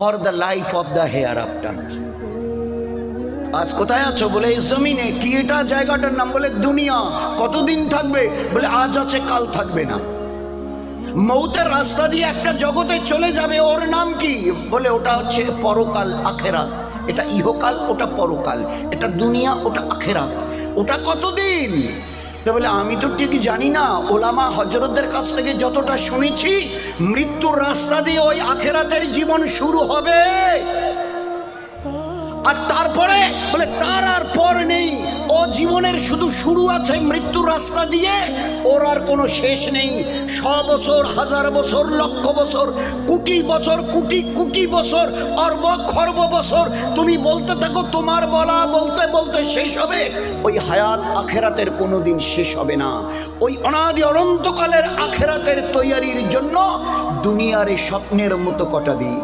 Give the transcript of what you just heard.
For the life of the hair after. আজ কোথায় আছো? বলে এই জমিনে। কি এটা জায়গাটার নাম? বলে দুনিয়া। কতদিন থাকবে? বলে আজ আছে কাল থাকবে না। মৌতের রাস্তা দিয়ে একটা জগতে চলে যাবে, ওর নাম কি? বলে ওটা হচ্ছে পরকাল, আখেরাত। এটা ইহকাল, ওটা পরকাল। এটা দুনিয়া, ওটা আখেরাত। ওটা কতদিন? তো বলে আমি তো ঠিক জানি না। ওলামা হজরতদের কাছ থেকে যতটা শুনেছি, মৃত্যুর রাস্তা দিয়ে ওই আখেরাতের জীবন শুরু হবে, আর তারপরে বলে তার আর পর নেই। ও জীবনের শুধু শুরু আছে মৃত্যুর রাস্তা দিয়ে, ওর আর কোনো শেষ নেই। 100 বছর, 1000 বছর, লক্ষ বছর, কোটি বছর, কোটি কোটি বছর, অর্ব খর্ব বছর তুমি বলতে থাকো, তোমার বলা বলতে বলতে শেষ হবে। ওই হায়াত আখেরাতের কোনোদিন শেষ হবে না। ওই অনাদি অনন্তকালের আখেরাতের তৈয়ারির জন্য দুনিয়ার এই স্বপ্নের মতো কটা দিন